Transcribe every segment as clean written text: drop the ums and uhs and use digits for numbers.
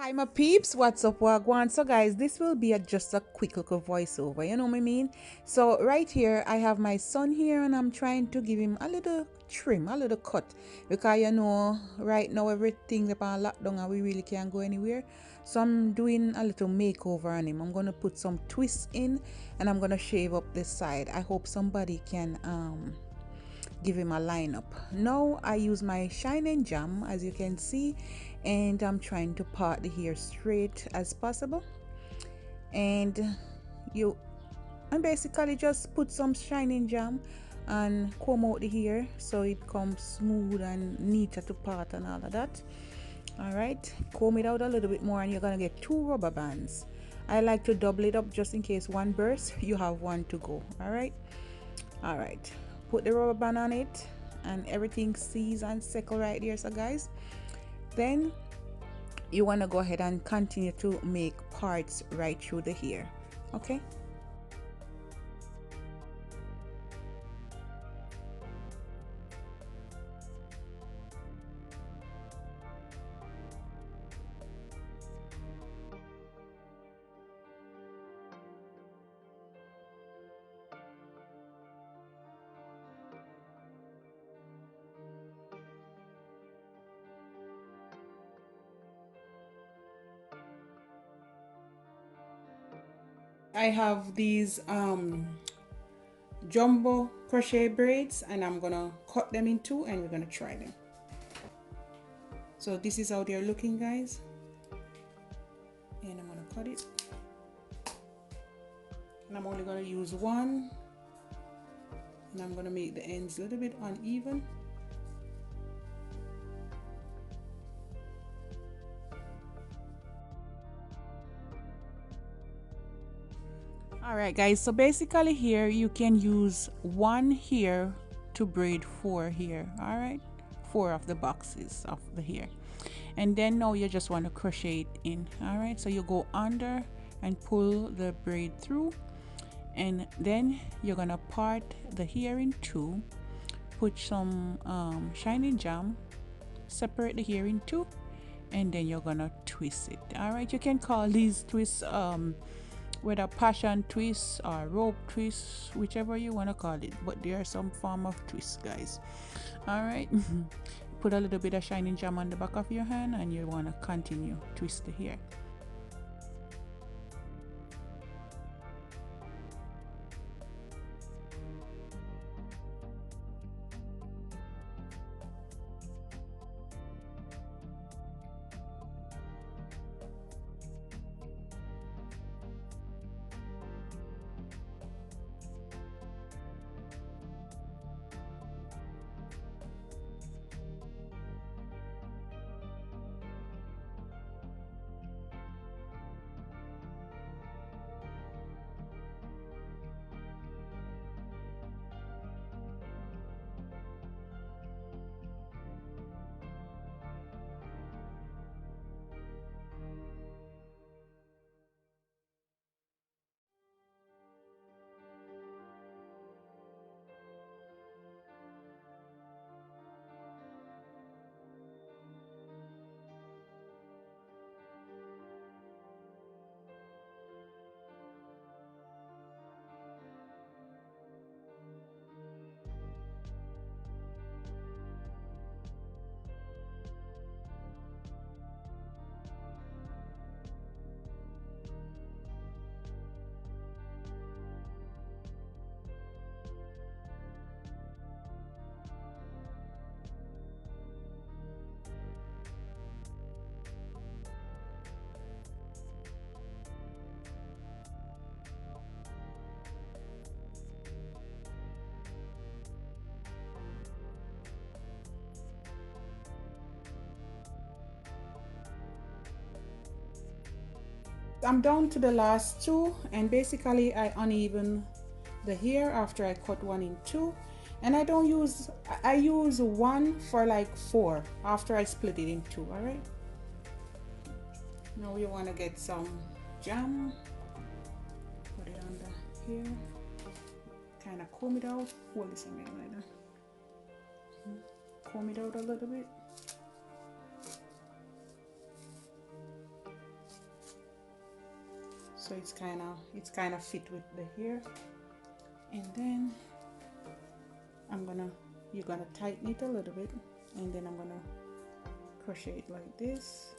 Hi my peeps, what's up, wagwan? So guys, this will be just a quick little voiceover, you know what I mean? So right here I have my son here and I'm trying to give him a little trim, a little cut, because you know right now everything upon lockdown and we really can't go anywhere. So I'm doing a little makeover on him. I'm gonna put some twists in and I'm gonna shave up this side. I hope somebody can give him a lineup. Now I use my shining jam, as you can see, and I'm trying to part the hair straight as possible. And you and basically just put some shining jam and comb out the hair so it comes smooth and neater to part and all of that. All right, comb it out a little bit more and you're gonna get 2 rubber bands. I like to double it up just in case one bursts, you have one to go. All right, put the rubber band on it and everything sees and settle right there. So guys, then you want to go ahead and continue to make parts right through the hair. Okay. I have these jumbo crochet braids and I'm gonna cut them in two and we're gonna try them. So this is how they're looking, guys, and I'm gonna cut it and I'm only gonna use one and I'm gonna make the ends a little bit uneven. All right guys, so basically here you can use one hair to braid 4 here. All right, 4 of the boxes of the hair, and then now you just want to crochet it in. All right, so you go under and pull the braid through, and then you're gonna part the hair in two, put some shining jam, separate the hair in two, and then you're gonna twist it. All right, you can call these twists whether passion twists or rope twists, whichever you want to call it, but there are some form of twists, guys. All right. Put a little bit of shining jam on the back of your hand and you want to continue twist the hair. I'm down to the last two, and basically I uneven the hair after I cut one in two, and I use one for like 4 after I split it in two. All right, now you want to get some jam, put it on the hair, kind of comb it out, hold this a minute like that, comb it out a little bit. so it's kind of fit with the hair. And then you're gonna tighten it a little bit, and then I'm gonna crochet it like this.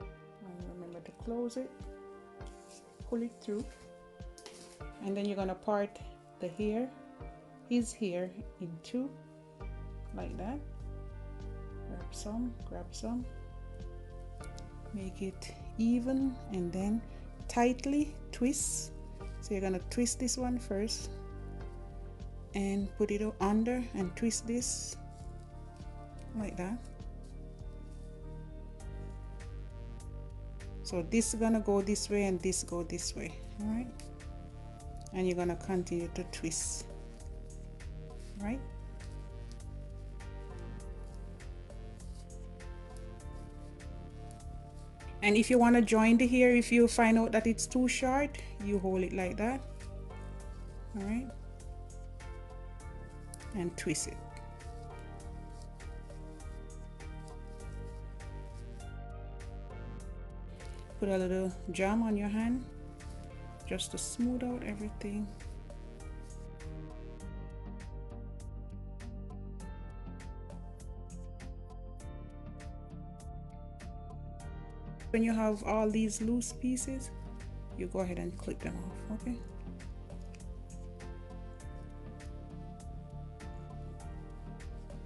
And remember to close it, pull it through, and then you're gonna part the hair, his hair, in two, like that. Grab some, make it even, and then tightly twist. So you're gonna twist this one first and put it under and twist this like that. So this is gonna go this way and this go this way, all right? And you're gonna continue to twist, right? And if you want to join the hair, if you find out that it's too short, you hold it like that, all right, and twist it. Put a little jam on your hand just to smooth out everything. When you have all these loose pieces, you go ahead and clip them off, okay?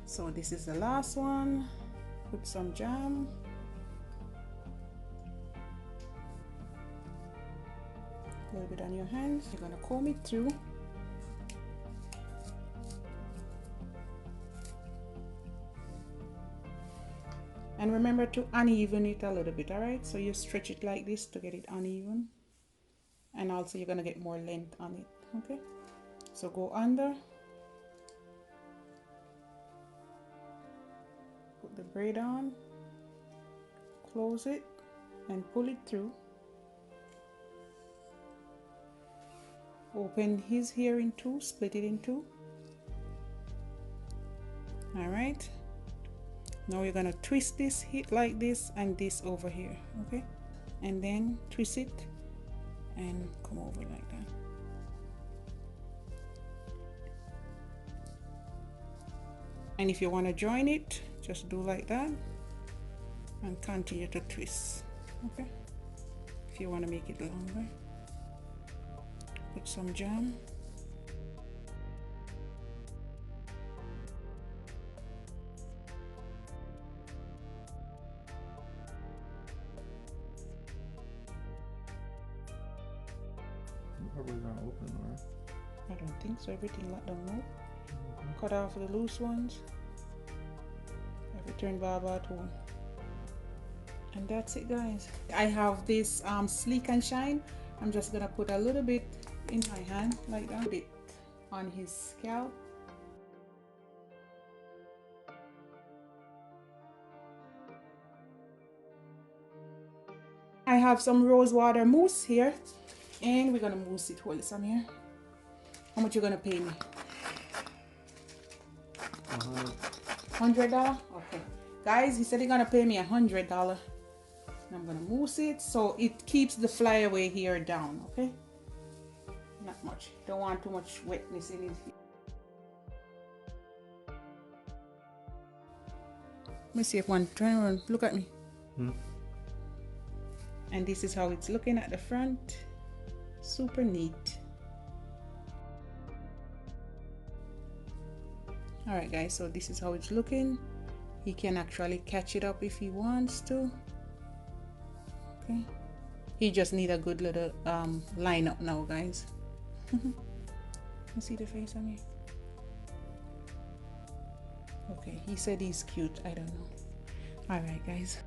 So this is the last one. Put some jam. A little bit on your hands. You're gonna comb it through. And remember to uneven it a little bit, all right? So you stretch it like this to get it uneven. And also you're gonna get more length on it, okay? So go under. Put the braid on. Close it and pull it through. Open his hair in two, split it in two. All right. Now you're gonna twist this hit like this and this over here, okay? And then twist it and come over like that. And if you want to join it, just do like that and continue to twist, okay? If you want to make it longer, put some jam. Probably not open, or I don't think so. Everything let them know. Cut off the loose ones. Return barber tool. And that's it, guys. I have this Sleek and Shine. I'm just gonna put a little bit in my hand like that. Put it on his scalp. I have some rose water mousse here, and we're gonna mousse it. Hold some here. How much you gonna pay me? $100. Okay, guys, he said he's gonna pay me $100. I'm gonna mousse it so it keeps the flyaway hair down. Okay, not much. Don't want too much wetness in it. Let me see if one turn around. Look at me. And this is how it's looking at the front. Super neat. All right, guys, so this is how it's looking. He can actually catch it up if he wants to. Okay, he just need a good little line up now, guys. You see the face on me? Okay, he said he's cute. I don't know. All right, guys.